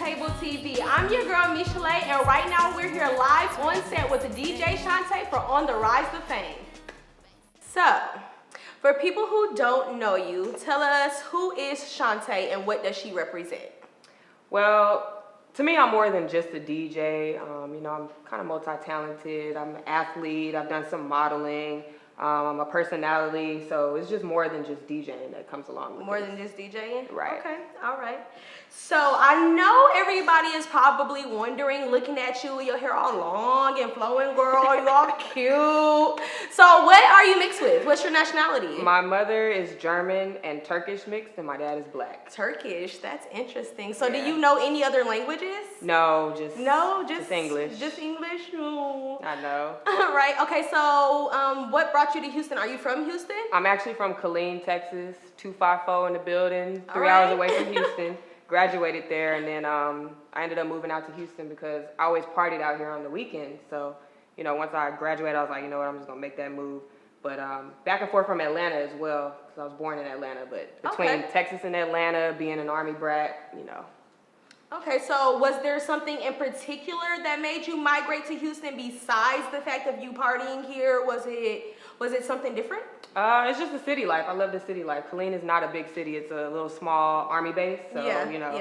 Table TV. I'm your girl, Michelle, and right now we're here live on set with the DJ Shante for On the Rise to Fame. So, for people who don't know you, tell us who is Shante and what does she represent? Well, to me, I'm more than just a DJ. You know, I'm kind of multi-talented. I'm an athlete. I've done some modeling. I'm a personality, so it's just more than just DJing that comes along with More this. than just DJing? Right. Okay, all right. So I know everybody is probably wondering, looking at you, your hair all long and flowing, girl, you all cute. So what are you mixed with? What's your nationality? My mother is German and Turkish mixed, and my dad is black. Turkish, that's interesting. So Yeah. do you know any other languages? No, just English. Just English? Oh. I know. Right, okay, so what brought you to Houston? Are you from Houston? I'm actually from Killeen, Texas, 254 in the building, 3 right. hours away from Houston. Graduated there, and then I ended up moving out to Houston because I always partied out here on the weekends. So, you know, once I graduated, I was like, you know what, I'm just gonna make that move. But back and forth from Atlanta as well, because I was born in Atlanta. But between Texas and Atlanta, being an Army brat, you know. Okay, so was there something in particular that made you migrate to Houston besides the fact of you partying here? Was it something different? It's just the city life. I love the city life. Killeen is not a big city. It's a little small Army base. So, you know,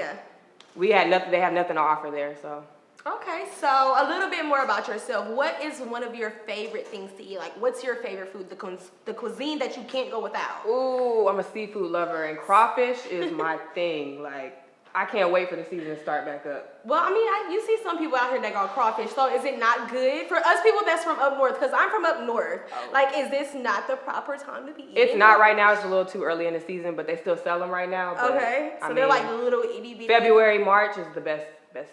we had nothing. They have nothing to offer there, so. Okay, so a little bit more about yourself. What is one of your favorite things to eat? Like, what's your favorite food, the cuisine that you can't go without? Ooh, I'm a seafood lover, and crawfish is my thing. Like, I can't wait for the season to start back up. Well, I mean, you see some people out here that go crawfish, so is it not good? For us people that's from up north, because I'm from up north, like, is this not the proper time to be eating? It's not right now. It's a little too early in the season, but they still sell them right now. But, okay, so they're like little itty bitty. February, March is the best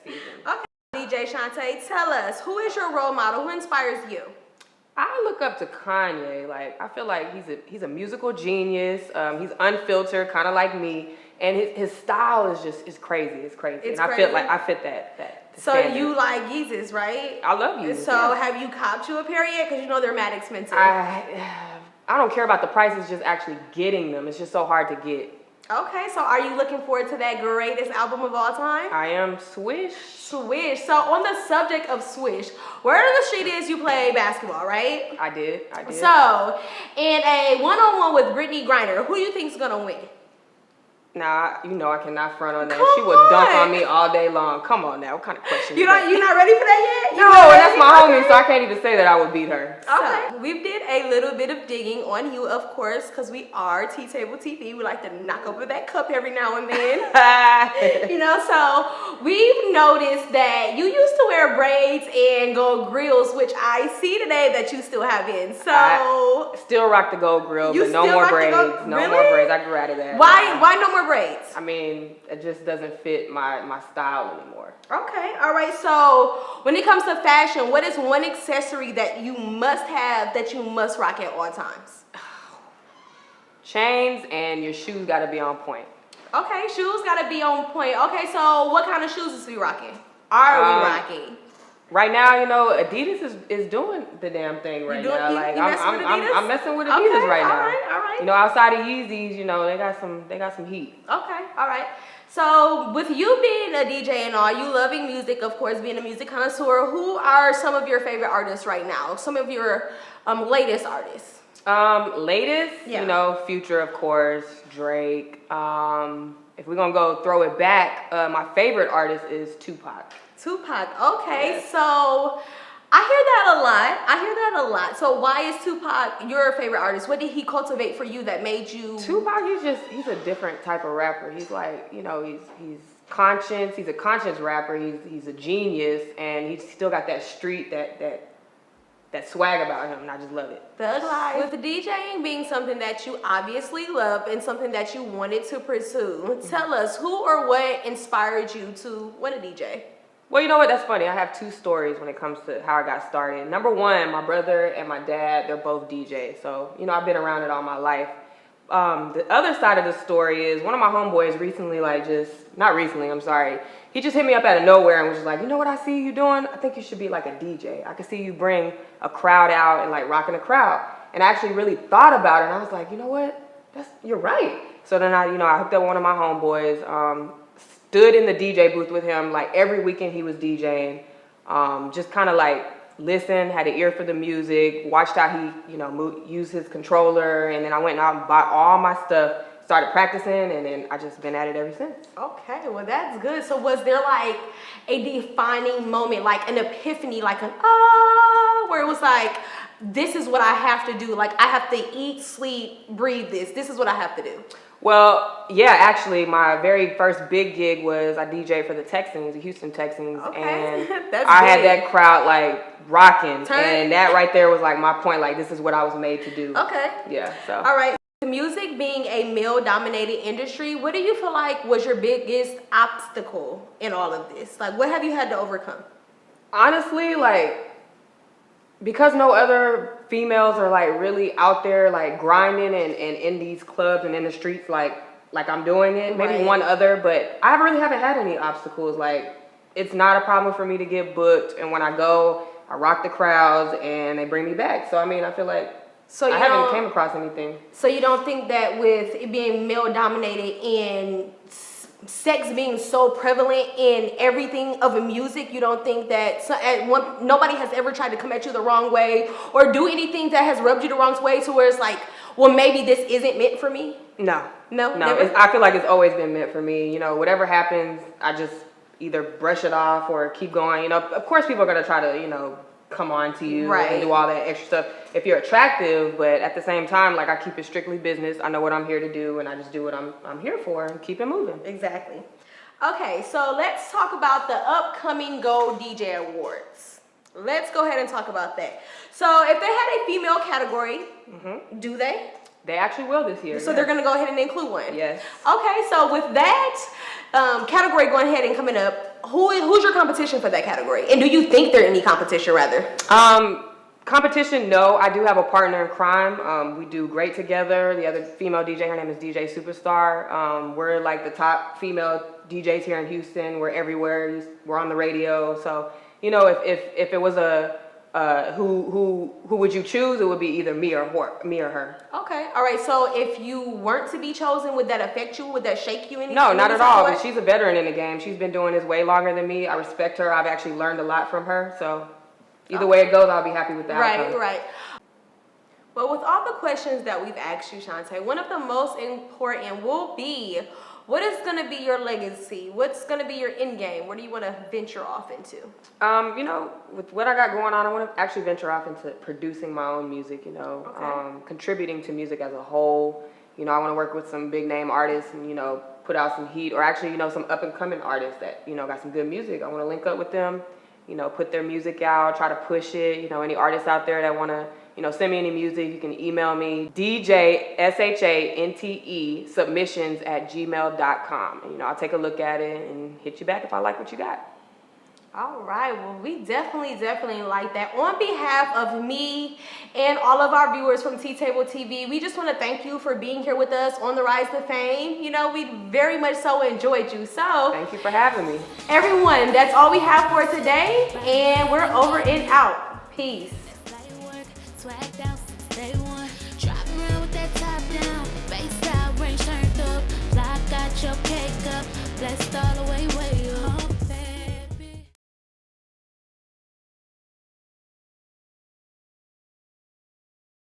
season. Okay. DJ Shante, tell us, who is your role model? Who inspires you? I look up to Kanye. Like, I feel like he's a musical genius. He's unfiltered, kind of like me. And his style is just crazy. It's crazy. I feel like I fit that so standard. you like Yeezys, right? I love Yeezys. So have you copped you a pair yet? Because you know they're mad expensive. I don't care about the prices, just actually getting them. It's just so hard to get. Okay, so are you looking forward to that greatest album of all time? I am. Swish. Swish. So on the subject of Swish, word on the street is you play basketball, right? I did. So in a one-on-one with Brittney Griner, who do you think is gonna win? Nah, you know I cannot front on that. She would dunk on me all day long. Come on now, what kind of question is that? You're not ready for that yet? No, and that's my homie, so I can't even say that I would beat her. Okay. So, we did a little bit of digging on you, of course, because we are Table TV. We like to knock over that cup every now and then. You know, so we've noticed that you used to wear braids and gold grills, which I see today that you still have in. So I still rock the gold grill, but no more braids. No more braids. I grew out of that. Why no more braids? I mean, it just doesn't fit my style anymore. Okay, all right. So when it comes to fashion, what is one accessory that you must have, that you must rock at all times? Chains, and your shoes got to be on point. Okay, shoes got to be on point. Okay, so what kind of shoes is we rocking? Are we rocking? Right now, you know, Adidas is doing the damn thing right now. Like I'm messing with Adidas right now. All right. You know, outside of Yeezys, you know, they got some heat. Okay, all right. So with you being a DJ and all, you loving music, of course, being a music connoisseur, who are some of your favorite artists right now? Some of your latest artists? Latest, you know, Future, of course, Drake. If we're gonna go throw it back, my favorite artist is Tupac. Tupac, okay, yes. So I hear that a lot. So why is Tupac your favorite artist? What did he cultivate for you that made you? Tupac, he's a different type of rapper. He's like, you know, he's conscious. He's a conscious rapper. He's a genius, and he's still got that street, that swag about him, and I just love it. Thug life. With DJing being something that you obviously love and something that you wanted to pursue, tell us who or what inspired you to want to DJ? Well, you know what? That's funny. I have two stories when it comes to how I got started. Number one, my brother and my dad, they're both DJs. So, you know, I've been around it all my life. The other side of the story is one of my homeboys recently, he just hit me up out of nowhere and was just like, you know what I see you doing? I think you should be like a DJ. I could see you bring a crowd out and like rocking a crowd. And I actually really thought about it, and I was like, you know what? You're right. So then I hooked up one of my homeboys. stood in the DJ booth with him. Like every weekend he was DJing. Just kind of like listened, had an ear for the music, watched how he, used his controller, and then I went out and bought all my stuff, started practicing, and then I just been at it ever since. Okay, well that's good. So was there like a defining moment, like an epiphany, like an where it was like, this is what I have to do. Like I have to eat, sleep, breathe this. This is what I have to do. Well, yeah, actually, my very first big gig was I DJ'd for the Texans, the Houston Texans, and I had that crowd like rocking, and that right there was like my point. Like this is what I was made to do. Okay. Yeah. So. All right. Music being a male-dominated industry, what do you feel like was your biggest obstacle in all of this? Like, what have you had to overcome? Honestly, like, because no other females are like really out there like grinding and in these clubs and in the streets like I'm doing it. Maybe one other, but I really haven't had any obstacles. Like, it's not a problem for me to get booked, and when I go, I rock the crowds and they bring me back. So I mean, I feel like I haven't came across anything. So you don't think that with it being male dominated and sex being so prevalent in everything of music, you don't think that nobody has ever tried to come at you the wrong way or do anything that has rubbed you the wrong way to where it's like, well, maybe this isn't meant for me? No. I feel like it's always been meant for me. Whatever happens, I just either brush it off or keep going. Of course people are going to try to, come on to you and do all that extra stuff if you're attractive, but at the same time, like, I keep it strictly business. I know what I'm here to do, and I just do what I'm here for and keep it moving. Exactly. Okay, so let's talk about the upcoming Gold DJ Awards. Let's go ahead and talk about that. So if they had a female category, do they? They actually will this year. So they're going to go ahead and include one? Yes. Okay, so with that category going ahead and coming up, who's your competition for that category? And do you think there's any competition, rather? Competition, no. I do have a partner in crime. We do great together. The other female DJ, her name is DJ Superstar. We're like the top female DJs here in Houston. We're everywhere. We're on the radio. So, if it was who would you choose? It would be either me or her. Okay. All right. So if you weren't to be chosen, would that affect you? Would that shake you? No, not at all. But she's a veteran in the game. She's been doing this way longer than me. I respect her. I've actually learned a lot from her. So either way it goes, I'll be happy with that. Right. Well, with all the questions that we've asked you, Shante, one of the most important will be, what is going to be your legacy? What's going to be your end game? What do you want to venture off into? With what I got going on, I want to actually venture off into producing my own music, contributing to music as a whole. I want to work with some big name artists and, put out some heat, or actually, some up and coming artists that, got some good music. I want to link up with them, put their music out, try to push it. Any artists out there that want to, send me any music, you can email me, DJSHANTE submissions@gmail.com. And, I'll take a look at it and hit you back if I like what you got. All right. Well, we definitely like that. On behalf of me and all of our viewers from T-Table TV, we just want to thank you for being here with us on the Rise to Fame. We very much so enjoyed you. So thank you for having me. Everyone, that's all we have for today. And we're over and out. Peace. Swag down.